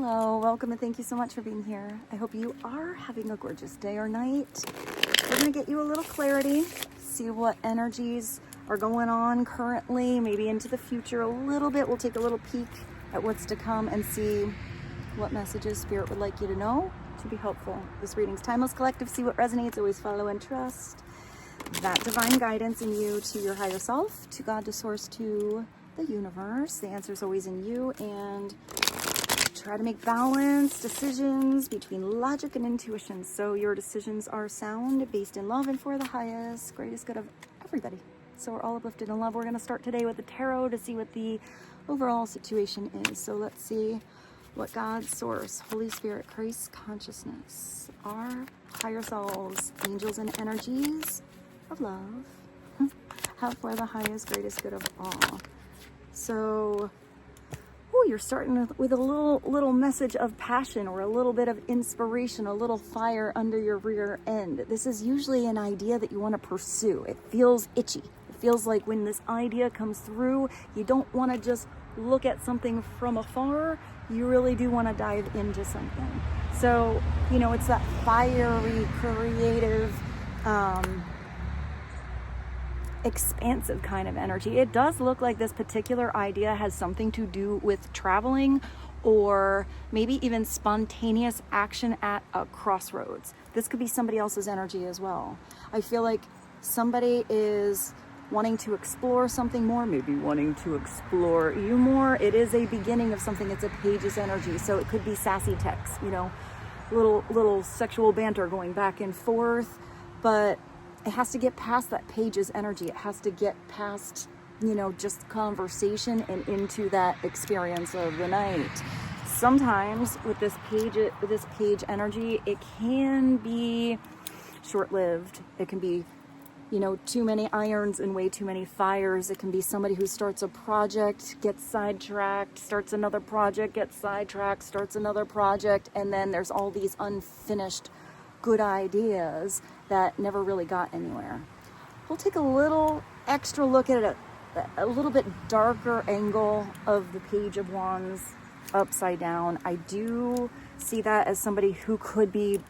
Hello, welcome, and thank you so much for being here. I hope you are having a gorgeous day or night. We're going to get you a little clarity, see what energies are going on currently, maybe into the future a little bit. We'll take a little peek at what's to come and see what messages Spirit would like you to know to be helpful. This reading's timeless, collective. See what resonates, always follow and trust that divine guidance in you to your higher self, to God, to source, to the universe. The answer is always in you, and try to make balanced decisions between logic and intuition, so your decisions are sound, based in love, and for the highest, greatest good of everybody. So we're all uplifted in love. We're going to start today with the tarot to see what the overall situation is. So let's see what God, Source, Holy Spirit, Christ, consciousness, our higher selves, angels, and energies of love have for the highest, greatest good of all. So you're starting with a little message of passion, or a little bit of inspiration, a little fire under your rear end. This is usually an idea that you want to pursue. It feels itchy. It feels like when this idea comes through, you don't want to just look at something from afar. You really do want to dive into something. So, it's that fiery, creative, expansive kind of energy. It does look like this particular idea has something to do with traveling, or maybe even spontaneous action at a crossroads. This could be somebody else's energy as well. I feel like somebody is wanting to explore something more, maybe wanting to explore you more. It is a beginning of something. It's a page's energy. So it could be sassy text, little sexual banter going back and forth, but it has to get past that page's energy. It has to get past, just conversation and into that experience of the night. Sometimes with this page energy, it can be short-lived. It can be, too many irons and way too many fires. It can be somebody who starts a project, gets sidetracked, starts another project, gets sidetracked, starts another project, and then there's all these unfinished good ideas that never really got anywhere. We'll take a little extra look at it, a little bit darker angle of the Page of Wands upside down. I do see that as somebody who could be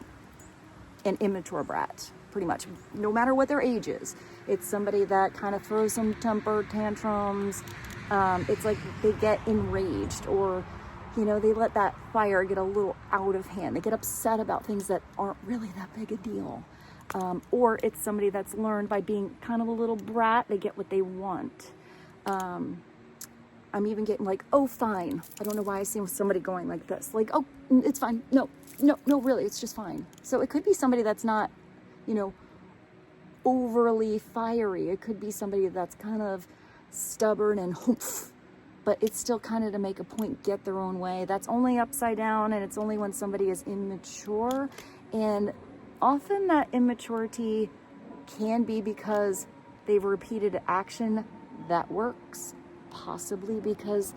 an immature brat, pretty much, no matter what their age is. It's somebody that kind of throws some temper tantrums. It's like they get enraged, or they let that fire get a little out of hand. They get upset about things that aren't really that big a deal. Or it's somebody that's learned by being kind of a little brat. They get what they want. I'm even getting like, oh, fine. I don't know why I see somebody going like this. Like, oh, it's fine. No, really, it's just fine. So it could be somebody that's not, overly fiery. It could be somebody that's kind of stubborn and humph, but it's still kind of to make a point, get their own way. That's only upside down, and it's only when somebody is immature. And often that immaturity can be because they've repeated action that works, possibly because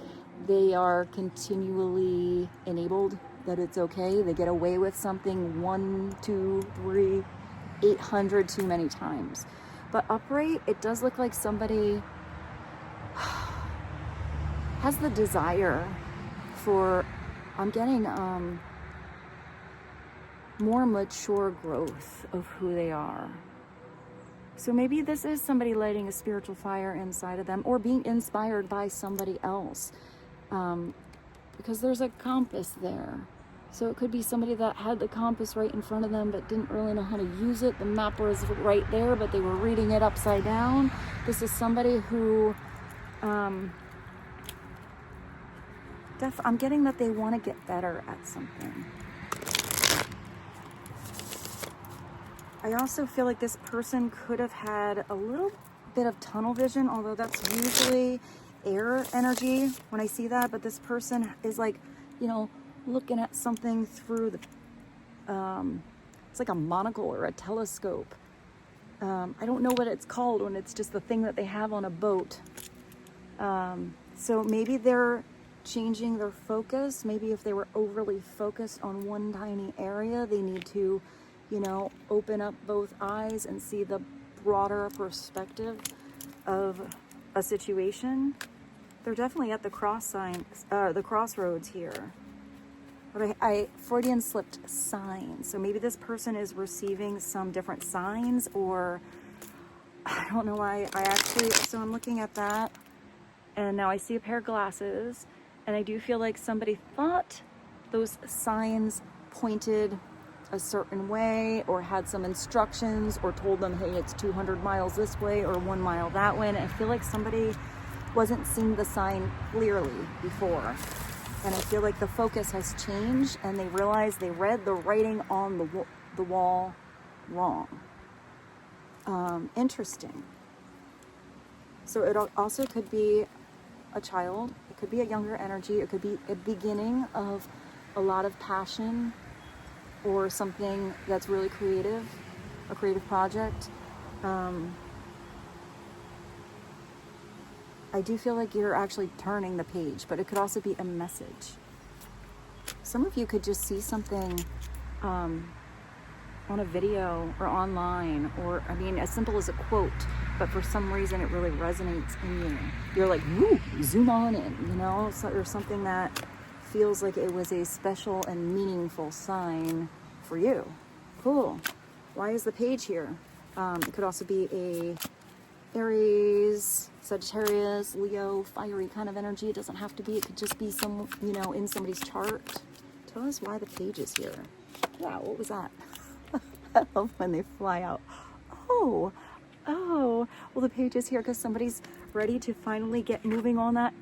they are continually enabled that it's okay. They get away with something 1, 2, 3, 800 too many times. But upright, it does look like somebody has the desire for, I'm getting more mature growth of who they are. So maybe this is somebody lighting a spiritual fire inside of them, or being inspired by somebody else, because there's a compass there. So it could be somebody that had the compass right in front of them but didn't really know how to use it. The map was right there, but they were reading it upside down. This is somebody who I'm getting that they want to get better at something. I also feel like this person could have had a little bit of tunnel vision, although that's usually air energy when I see that. But this person is like, looking at something through the, it's like a monocle or a telescope. I don't know what it's called when it's just the thing that they have on a boat. So maybe they're changing their focus. Maybe if they were overly focused on one tiny area, they need to, open up both eyes and see the broader perspective of a situation. They're definitely at the crossroads here. But I Freudian slipped signs. So maybe this person is receiving some different signs, or I don't know why so I'm looking at that and now I see a pair of glasses, and I do feel like somebody thought those signs pointed a certain way or had some instructions or told them, hey, it's 200 miles this way or 1 mile that way. And I feel like somebody wasn't seeing the sign clearly before. And I feel like the focus has changed and they realized they read the writing on the wall wrong. Interesting. So it also could be a child, it could be a younger energy, it could be a beginning of a lot of passion or something that's really creative, a creative project. I do feel like you're actually turning the page, but it could also be a message. Some of you could just see something on a video or online, or I mean, as simple as a quote, but for some reason it really resonates in you. You're like, woo, zoom on in, you know, or something that feels like it was a special and meaningful sign for you. Cool. Why is the page here? It could also be a Aries, Sagittarius, Leo, fiery kind of energy. It doesn't have to be. It could just be some, you know, in somebody's chart. Tell us why the page is here. Wow, what was that? I love when they fly out. Oh, well, the page is here because somebody's ready to finally get moving on that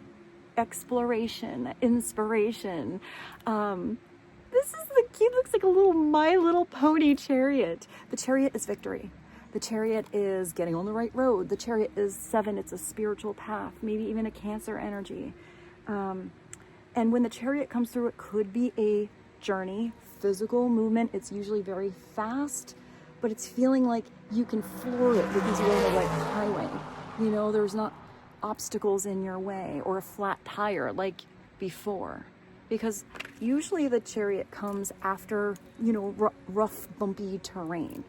exploration, inspiration. This is the key. Looks like a little My Little Pony chariot. The chariot is victory. The chariot is getting on the right road. The chariot is 7. It's a spiritual path, maybe even a Cancer energy. And when the chariot comes through, it could be a journey, physical movement. It's usually very fast, but it's feeling like you can floor it because you're on the right highway. You know, there's not obstacles in your way or a flat tire like before. Because usually the chariot comes after, you know, rough, bumpy terrain.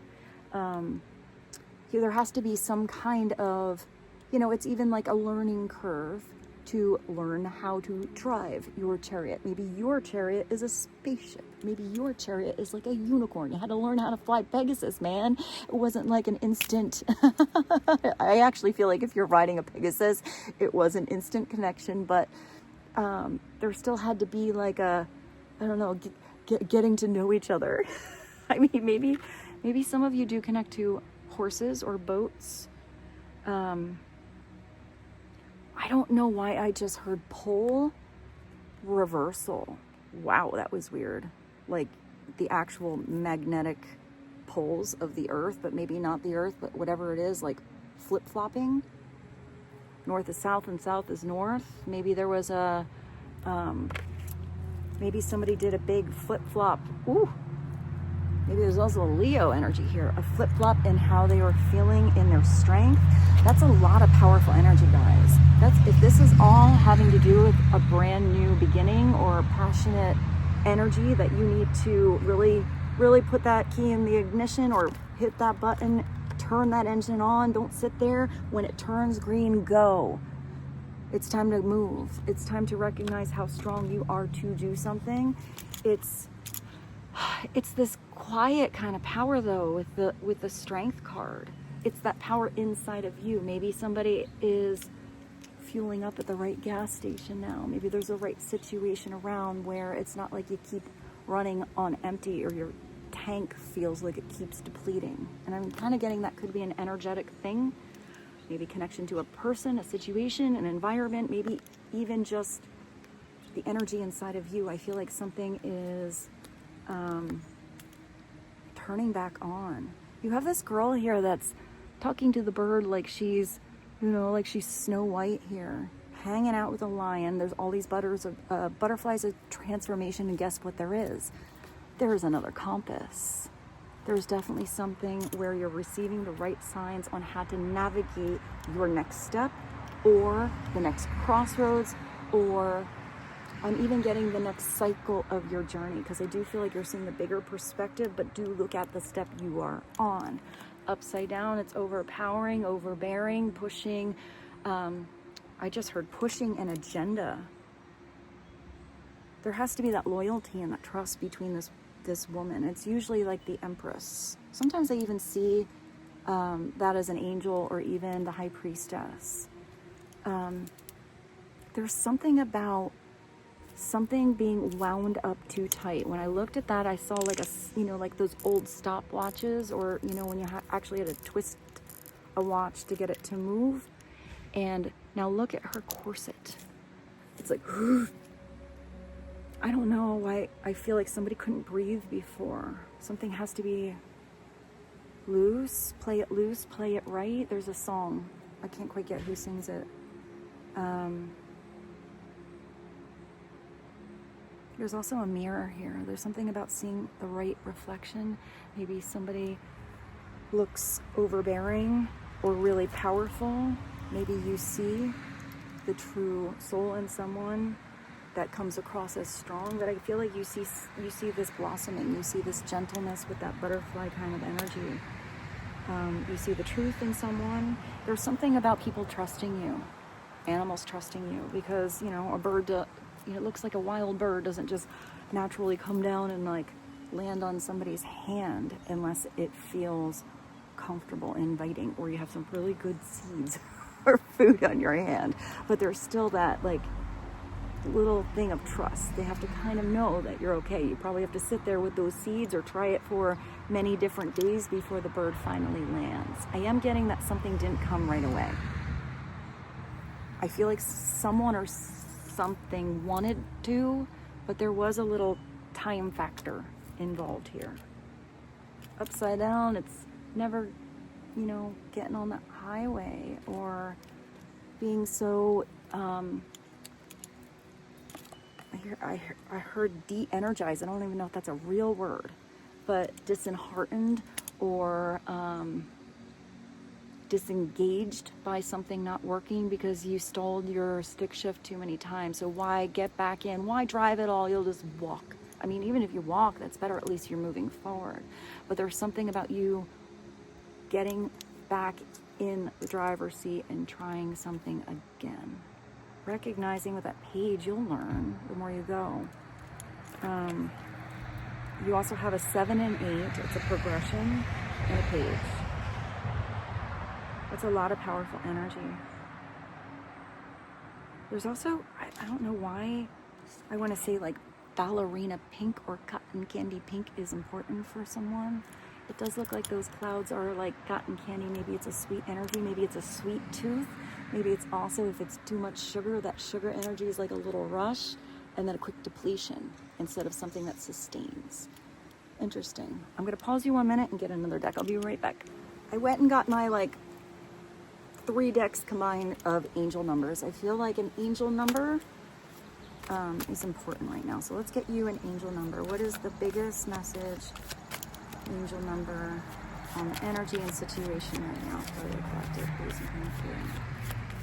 There has to be some kind of, you know, it's even like a learning curve to learn how to drive your chariot. Maybe your chariot is a spaceship. Maybe your chariot is like a unicorn. You had to learn how to fly Pegasus, man. It wasn't like an instant. I actually feel like if you're riding a Pegasus, it was an instant connection, but there still had to be like a, I don't know, getting to know each other. I mean, maybe some of you do connect to horses or boats. I don't know why I just heard pole reversal. Wow, that was weird. Like the actual magnetic poles of the earth, but maybe not the earth, but whatever it is, like flip-flopping. North is south and south is north. Maybe there was a, maybe somebody did a big flip-flop. Ooh. Maybe there's also a Leo energy here, a flip-flop in how they were feeling in their strength. That's a lot of powerful energy, guys. If this is all having to do with a brand new beginning or passionate energy that you need to really, really put that key in the ignition or hit that button, turn that engine on. Don't sit there. When it turns green, go. It's time to move. It's time to recognize how strong you are to do something. It's this quiet kind of power though with the strength card. It's that power inside of you. Maybe somebody is fueling up at the right gas station now. Maybe there's a right situation around where it's not like you keep running on empty or your tank feels like it keeps depleting. And I'm kind of getting that could be an energetic thing. Maybe connection to a person, a situation, an environment, maybe even just the energy inside of you. I feel like something is turning back on. You have this girl here that's talking to the bird like she's, you know, like she's Snow White here, hanging out with a lion. There's all these butterflies of transformation, and guess what there is? There's another compass. There's definitely something where you're receiving the right signs on how to navigate your next step or the next crossroads, or I'm even getting the next cycle of your journey, because I do feel like you're seeing the bigger perspective, but do look at the step you are on. Upside down, it's overpowering, overbearing, pushing. I just heard pushing an agenda. there has to be that loyalty and that trust between this woman. It's usually like the Empress. Sometimes I even see that as an angel, or even the High Priestess. There's something about something being wound up too tight. When I looked at that, I saw like like those old stopwatches, or when you actually had to twist a watch to get it to move. And now look at her corset. It's like, I don't know why I feel like somebody couldn't breathe before. Something has to be loose, play it right. There's a song. I can't quite get who sings it. There's also a mirror here. There's something about seeing the right reflection. Maybe somebody looks overbearing or really powerful. Maybe you see the true soul in someone that comes across as strong. But I feel like you see this blossoming. You see this gentleness with that butterfly kind of energy. You see the truth in someone. There's something about people trusting you, animals trusting you, because a bird, it looks like a wild bird doesn't just naturally come down and like land on somebody's hand unless it feels comfortable, inviting, or you have some really good seeds or food on your hand. But there's still that like little thing of trust. They have to kind of know that you're okay. You probably have to sit there with those seeds or try it for many different days before the bird finally lands. I am getting that something didn't come right away. I feel like someone or something wanted to, but there was a little time factor involved here. Upside down, it's never, getting on that highway or being so, I heard de-energized. I don't even know if that's a real word, but disheartened or disengaged by something not working because you stalled your stick shift too many times. So why get back in? Why drive at all? You'll just walk. I mean, even if you walk, that's better. At least you're moving forward. But there's something about you getting back in the driver's seat and trying something again. Recognizing with that page, you'll learn the more you go. You also have a 7 and 8. It's a progression and a page. That's a lot of powerful energy. There's also, I don't know why I want to say like ballerina pink or cotton candy pink is important for someone. It does look like those clouds are like cotton candy. Maybe it's a sweet energy. Maybe it's a sweet tooth. Maybe it's also, if it's too much sugar, that sugar energy is like a little rush and then a quick depletion instead of something that sustains. Interesting. I'm going to pause you 1 minute and get another deck. I'll be right back. I went and got my 3 decks combined of angel numbers. I feel like an angel number is important right now. So let's get you an angel number. What is the biggest message, angel number, on the energy and situation right now for the collective?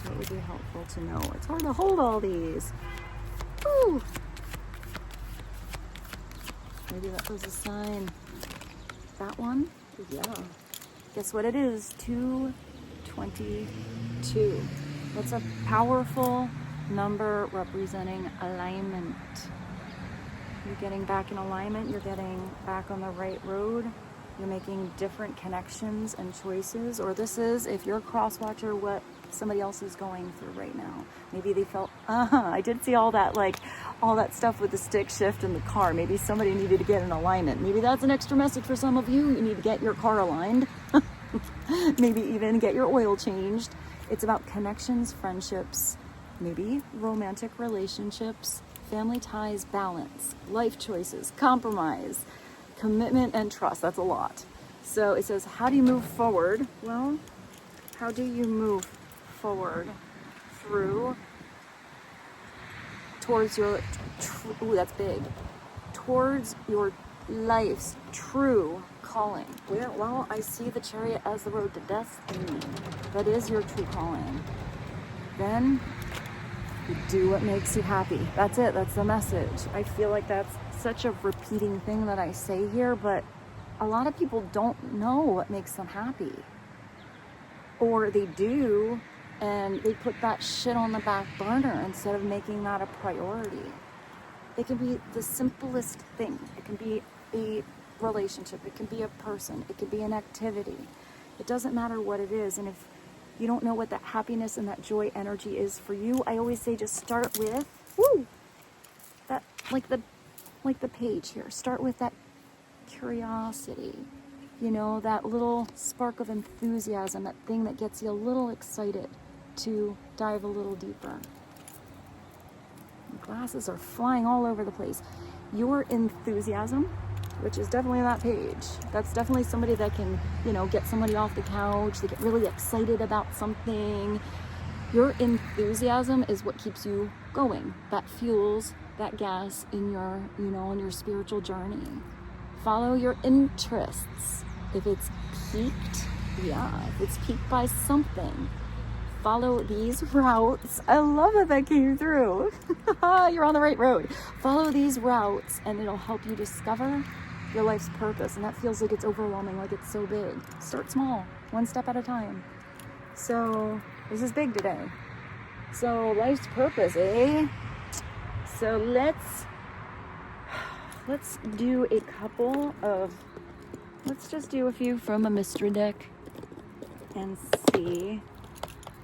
What would be helpful to know? It's hard to hold all these. Woo! Maybe that was a sign. That one? Yeah. Guess what it is? 222. That's a powerful number representing alignment. You're getting back in alignment. You're getting back on the right road. You're making different connections and choices. Or this is, if you're a cross watcher, what somebody else is going through right now. Maybe they felt, I did see all that stuff with the stick shift in the car. Maybe somebody needed to get in alignment. Maybe that's an extra message for some of you. You need to get your car aligned. Maybe even get your oil changed. It's about connections, friendships, maybe romantic relationships, family ties, balance, life choices, compromise, commitment, and trust. That's a lot. So it says, how do you move forward? Well, how do you move forward towards your, that's big, towards your life's true calling? Well, I see the chariot as the road to destiny. That is your true calling. Then you do what makes you happy. That's it. That's the message. I feel like that's such a repeating thing that I say here, but a lot of people don't know what makes them happy. Or they do, and they put that shit on the back burner instead of making that a priority. It can be the simplest thing. It can be a relationship. It can be a person. It can be an activity. It doesn't matter what it is. And if you don't know what that happiness and that joy energy is for you, I always say just start with, that, like the page here. Start with that curiosity, you know, that little spark of enthusiasm, that thing that gets you a little excited to dive a little deeper. Glasses are flying all over the place. Your enthusiasm, which is definitely that page, that's definitely somebody that can, you know, get somebody off the couch. They get really excited about something. Your enthusiasm is what keeps you going. That fuels that gas in your, you know, on your spiritual journey. Follow your interests. If it's piqued, if it's piqued by something, follow these routes. I love that that came through. You're on the right road. Follow these routes and it'll help you discover your life's purpose. And that feels like it's overwhelming, like it's so big. Start small, one step at a time. So this is big today. So life's purpose, eh? So let's do a couple of, let's just do a few from a Misread deck and see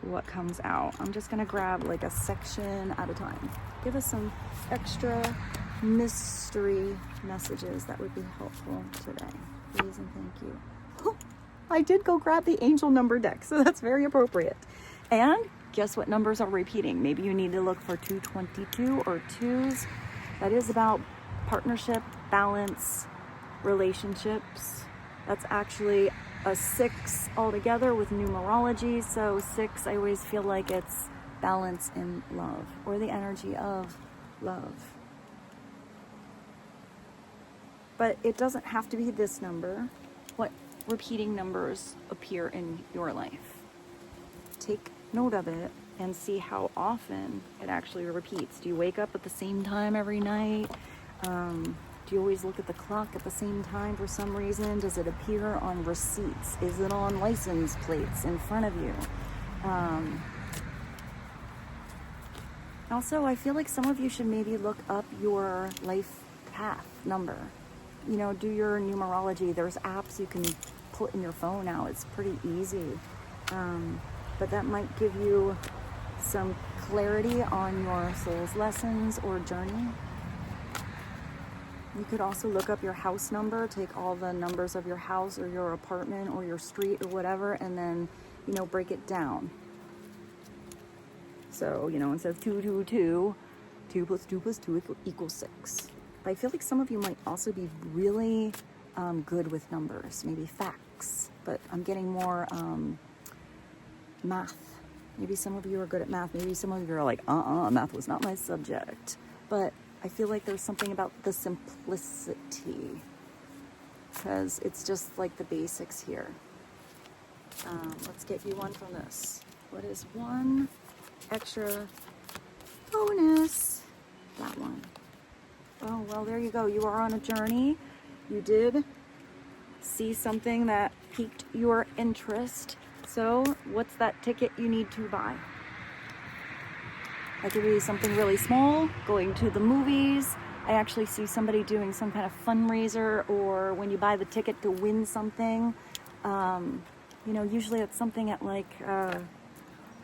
what comes out. I'm just gonna grab like a section at a time. Give us some extra mystery messages that would be helpful today. Please and thank you. Oh, I did go grab the angel number deck, so that's very appropriate. And guess what numbers are repeating? Maybe you need to look for 222 or 2s. That is about partnership, balance, relationships. That's actually a 6 altogether with numerology. So 6, I always feel like it's balance in love, or the energy of love. But it doesn't have to be this number. What repeating numbers appear in your life? Take note of it and see how often it actually repeats. Do you wake up at the same time every night? Do you always look at the clock at the same time for some reason? Does it appear on receipts? Is it on license plates in front of you? Also, I feel like some of you should maybe look up your life path number. You know, do your numerology. There's apps you can put in your phone now. It's pretty easy. But that might give you some clarity on your soul's lessons or journey. You could also look up your house number, take all the numbers of your house or your apartment or your street or whatever, and then, you know, break it down. So, you know, instead of 222, 2 plus 2 plus 2 equals 6. But I feel like some of you might also be really good with numbers, maybe facts, but I'm getting more math. Maybe some of you are good at math. Maybe some of you are like, math was not my subject. But I feel like there's something about the simplicity, because it's just like the basics here. Let's get you one from this. What is one extra bonus? That one. Oh, well, there you go. You are on a journey. You did see something that piqued your interest. So what's that ticket you need to buy? That could be something really small, going to the movies. I actually see somebody doing some kind of fundraiser, or when you buy the ticket to win something. You know, usually it's something at like, I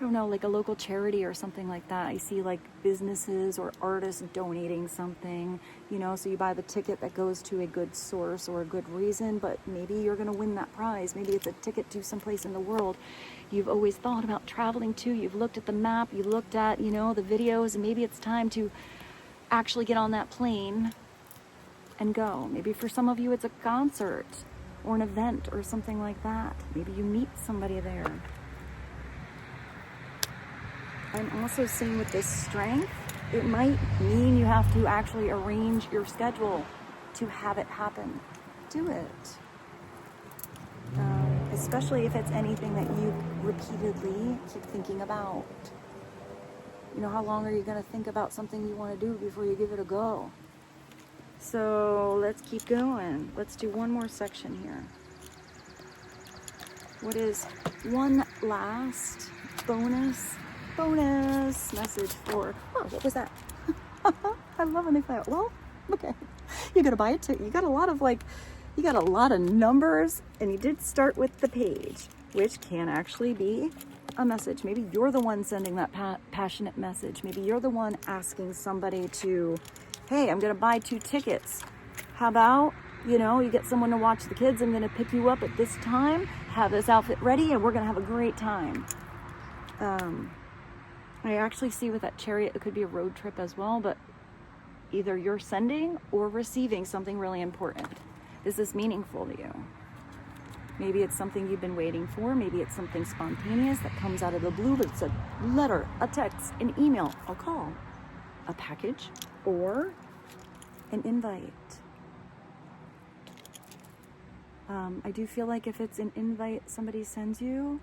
don't know, like a local charity or something like that. I see like businesses or artists donating something, you know, so you buy the ticket that goes to a good source or a good reason, but maybe you're going to win that prize. Maybe it's a ticket to someplace in the world you've always thought about traveling to. You've looked at the map, you looked at, you know, the videos, and maybe it's time to actually get on that plane and go. Maybe for some of you it's a concert or an event or something like that. Maybe you meet somebody there. I'm also seeing with this strength, it might mean you have to actually arrange your schedule to have it happen. Do it. Especially if it's anything that you repeatedly keep thinking about. You know, how long are you going to think about something you want to do before you give it a go? So let's keep going. Let's do one more section here. What is one last bonus message for, oh, what was that? I love when they fly out. Well, okay. You gotta buy it too. You got a lot of numbers, and you did start with the page, which can actually be a message. Maybe you're the one sending that passionate message. Maybe you're the one asking somebody to, hey, I'm gonna buy 2 tickets. How about, you get someone to watch the kids. I'm gonna pick you up at this time, have this outfit ready, and we're gonna have a great time. I actually see with that chariot, it could be a road trip as well, but either you're sending or receiving something really important. This is meaningful to you. Maybe it's something you've been waiting for. Maybe it's something spontaneous that comes out of the blue, but it's a letter, a text, an email, a call, a package, or an invite. I do feel like if it's an invite somebody sends you,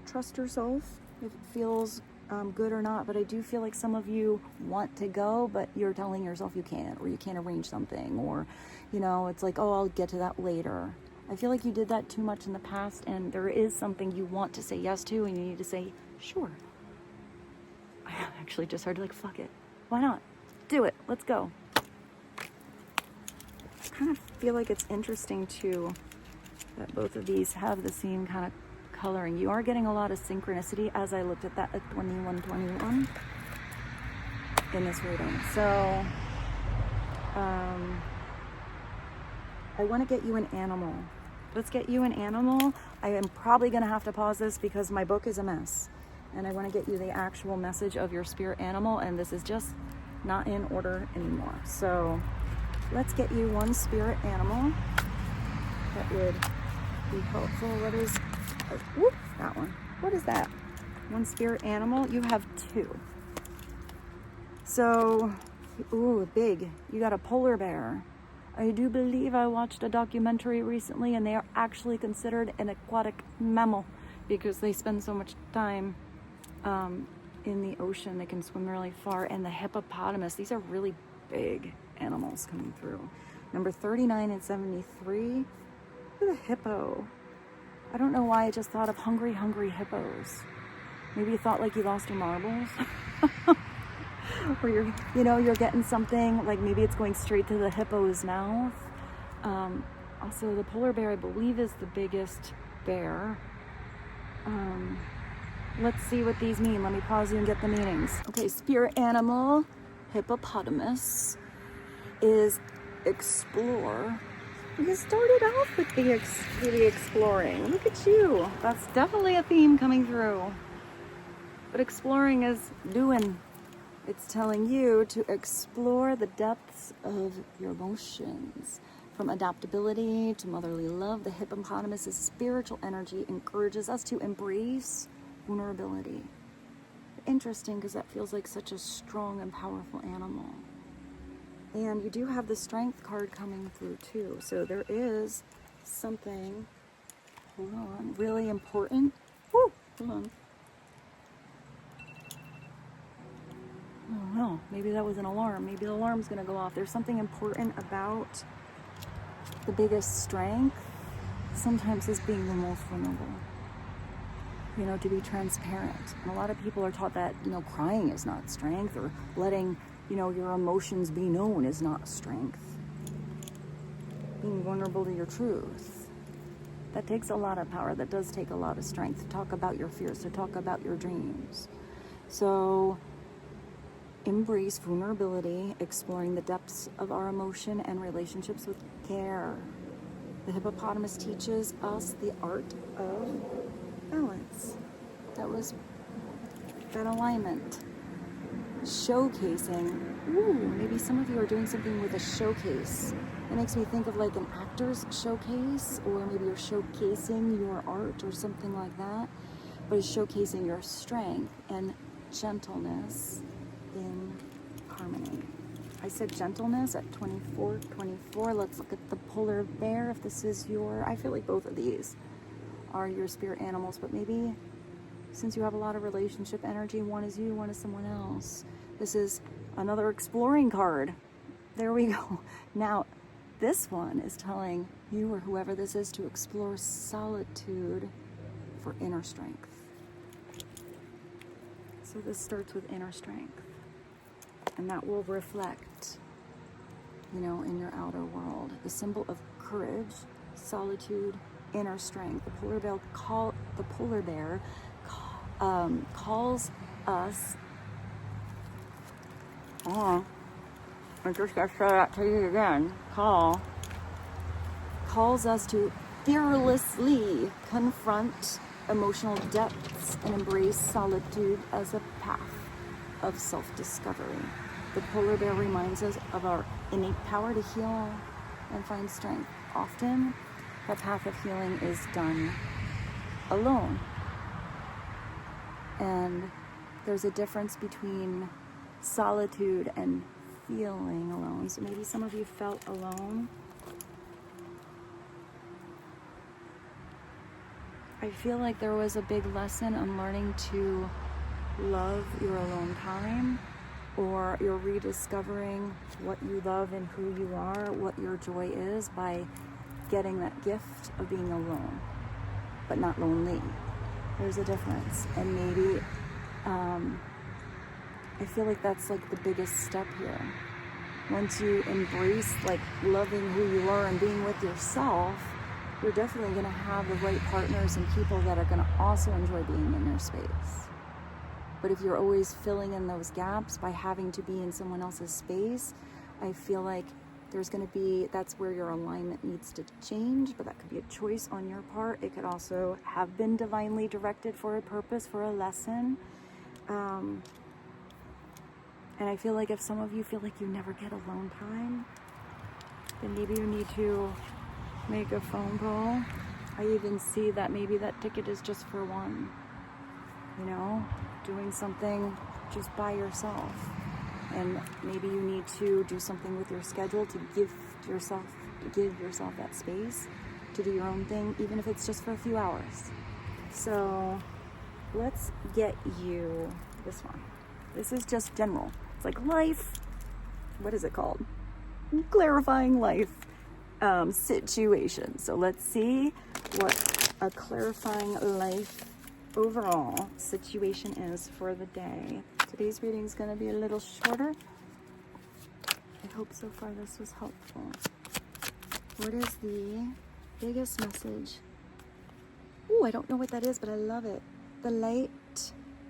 trust yourself if it feels good or not, but I do feel like some of you want to go, but you're telling yourself you can't, or you can't arrange something, or, it's like, oh, I'll get to that later. I feel like you did that too much in the past, and there is something you want to say yes to, and you need to say, sure. I actually just heard fuck it. Why not? Do it. Let's go. I kind of feel like it's interesting too that both of these have the same kind of coloring. You are getting a lot of synchronicity as I looked at that at 2121 in this reading. So I want to get you an animal. Let's get you an animal. I am probably going to have to pause this because my book is a mess, and I want to get you the actual message of your spirit animal, and this is just not in order anymore. So let's get you one spirit animal that would be helpful. What is that one? What is that? One spirit animal. You have 2. So, big. You got a polar bear. I do believe I watched a documentary recently, and they are actually considered an aquatic mammal because they spend so much time in the ocean. They can swim really far. And the hippopotamus, these are really big animals coming through. Number 39 and 73. Look at the hippo. I don't know why I just thought of hungry hippos. Maybe you thought you lost your marbles. Or you're getting something, maybe it's going straight to the hippo's mouth. Also, the polar bear, I believe, is the biggest bear. Let's see what these mean. Let me pause you and get the meanings. Okay, spirit animal, hippopotamus, is explore. You started off with the exploring. Look at you. That's definitely a theme coming through. But exploring is doing. It's telling you to explore the depths of your emotions. From adaptability to motherly love, the hippopotamus' spiritual energy encourages us to embrace vulnerability. Interesting, because that feels like such a strong and powerful animal. And you do have the strength card coming through too. So there is something, hold on, really important. Woo, hold on. Oh no, maybe that was an alarm. Maybe the alarm's gonna go off. There's something important about the biggest strength sometimes is being the most vulnerable. To be transparent. And a lot of people are taught that, crying is not strength, or letting, your emotions be known is not strength. Being vulnerable to your truth. That takes a lot of power. That does take a lot of strength to talk about your fears, to talk about your dreams. So embrace vulnerability, exploring the depths of our emotion and relationships with care. The hippopotamus teaches us the art of balance. That alignment. Showcasing. Maybe some of you are doing something with a showcase. It makes me think of an actor's showcase, or maybe you're showcasing your art or something like that. But it's showcasing your strength and gentleness in harmony. I said gentleness at 24. Let's look at the polar bear. If this is I feel like both of these are your spirit animals, but maybe since you have a lot of relationship energy, one is you, one is someone else. This is another exploring card. There we go. Now, this one is telling you, or whoever this is, to explore solitude for inner strength. So this starts with inner strength. And that will reflect, you know, in your outer world. The symbol of courage, solitude, inner strength. The polar bear calls us. Oh, I just got to say that to you again. Calls us to fearlessly confront emotional depths and embrace solitude as a path of self-discovery. The polar bear reminds us of our innate power to heal and find strength. Often, that path of healing is done alone. And there's a difference between solitude and feeling alone. So maybe some of you felt alone. I feel like there was a big lesson on learning to love your alone time, or you're rediscovering what you love and who you are, what your joy is, by getting that gift of being alone, but not lonely. There's a difference. And maybe I feel like that's like the biggest step here. Once you embrace like loving who you are and being with yourself, you're definitely going to have the right partners and people that are going to also enjoy being in your space. But if you're always filling in those gaps by having to be in someone else's space, I feel like that's where your alignment needs to change, but that could be a choice on your part. It could also have been divinely directed for a purpose, for a lesson. And I feel like if some of you feel like you never get alone time, then maybe you need to make a phone call. I even see that maybe that ticket is just for one, you know, doing something just by yourself. And maybe you need to do something with your schedule to give yourself that space to do your own thing, even if it's just for a few hours. So let's get you this one. This is just general. It's like life. What is it called? Clarifying life situation. So let's see what a clarifying life overall situation is for the day. Today's reading is going to be a little shorter. I hope so far this was helpful. What is the biggest message? Oh, I don't know what that is, but I love it. The light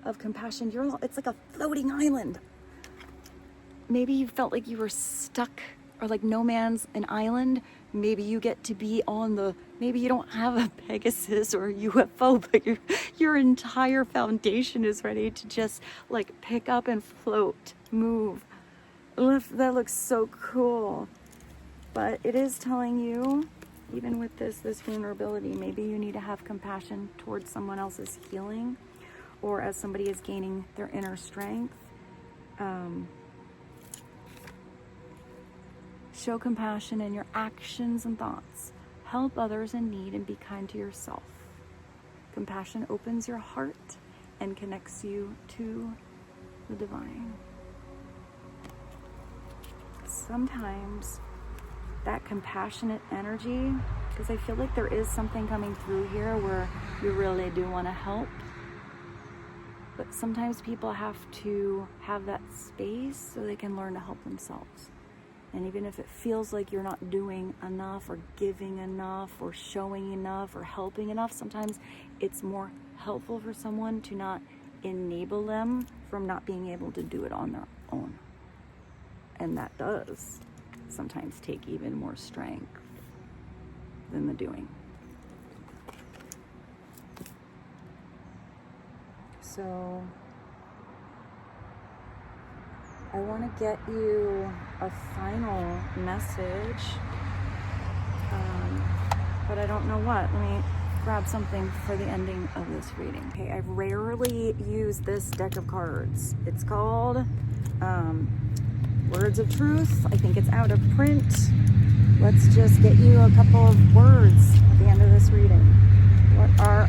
of compassion. It's like a floating island. Maybe you felt like you were stuck, or like no man's an island. Maybe you get to be maybe you don't have a Pegasus or a UFO, but your entire foundation is ready to just like pick up and float, move. That looks so cool. But it is telling you, even with this vulnerability, maybe you need to have compassion towards someone else's healing, or as somebody is gaining their inner strength. Show compassion in your actions and thoughts. Help others in need and be kind to yourself. Compassion opens your heart and connects you to the divine. Sometimes that compassionate energy, because I feel like there is something coming through here where you really do want to help, but sometimes people have to have that space so they can learn to help themselves. And even if it feels like you're not doing enough or giving enough or showing enough or helping enough, sometimes it's more helpful for someone to not enable them from not being able to do it on their own. And that does sometimes take even more strength than the doing. So I want to get you a final message, but I don't know what. Let me grab something for the ending of this reading. Okay, I've rarely used this deck of cards. It's called Words of Truth. I think it's out of print. Let's just get you a couple of words at the end of this reading. What are...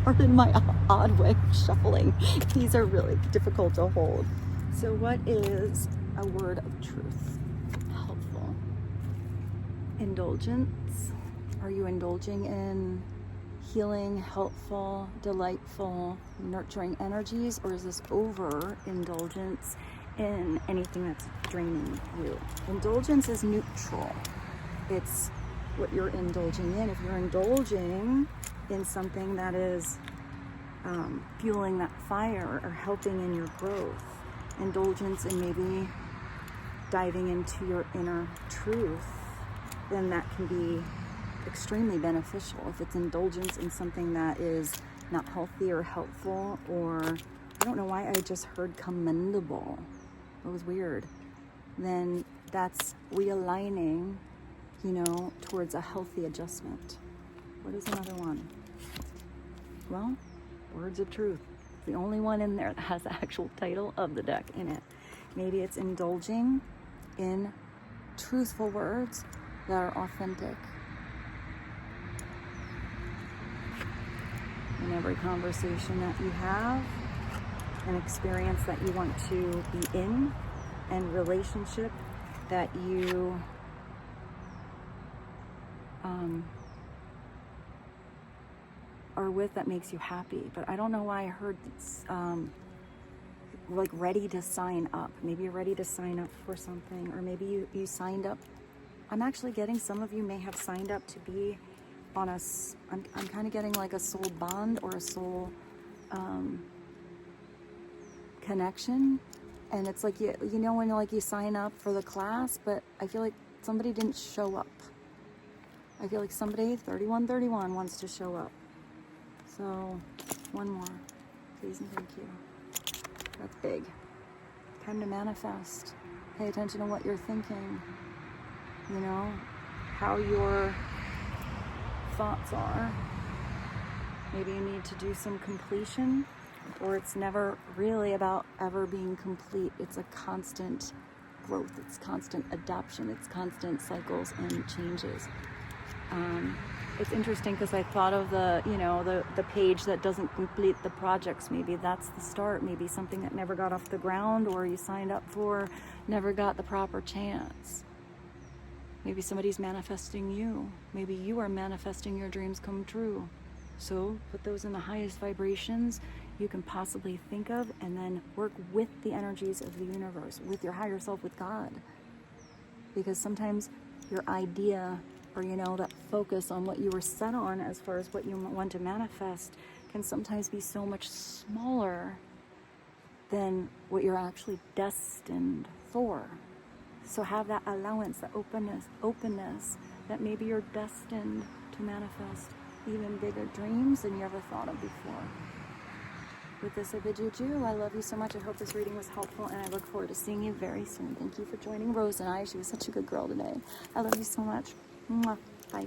Pardon my odd way of shuffling. These are really difficult to hold. So what is a word of truth? Helpful. Indulgence. Are you indulging in healing, helpful, delightful, nurturing energies? Or is this overindulgence in anything that's draining you. Indulgence is neutral. It's what you're indulging in. If you're indulging in something that is fueling that fire or helping in your growth, indulgence in maybe diving into your inner truth, then that can be extremely beneficial. If it's indulgence in something that is not healthy or helpful, or I don't know why I just heard commendable, it was weird, then that's realigning, towards a healthy adjustment. What is another one? Well, words of truth. The only one in there that has the actual title of the deck in it. Maybe it's indulging in truthful words that are authentic. In every conversation that you have, an experience that you want to be in, and relationship that you are with that makes you happy. But I don't know why I heard like ready to sign up. Maybe you're ready to sign up for something, or maybe you signed up. I'm actually getting, some of you may have signed up to be on I'm kind of getting like a soul bond or a soul connection. And it's like, when like you sign up for the class, but I feel like somebody didn't show up. I feel like somebody, 3131, wants to show up. So, one more, please and thank you. That's big. Time to manifest. Pay attention to what you're thinking. How your thoughts are. Maybe you need to do some completion, or it's never really about ever being complete. It's a constant growth. It's constant adaptation. It's constant cycles and changes. It's interesting because I thought of the page that doesn't complete the projects. Maybe that's the start. Maybe something that never got off the ground, or you signed up for, never got the proper chance. Maybe somebody's manifesting you. Maybe you are manifesting your dreams come true. So put those in the highest vibrations you can possibly think of, and then work with the energies of the universe, with your higher self, with God. Because sometimes your idea, or that focus on what you were set on as far as what you want to manifest, can sometimes be so much smaller than what you're actually destined for. So have that allowance, that openness that maybe you're destined to manifest even bigger dreams than you ever thought of before. With this, I bid you adieu. I love you so much. I hope this reading was helpful, and I look forward to seeing you very soon. Thank you for joining Rose and I. She was such a good girl today. I love you so much. Mwah. Bye.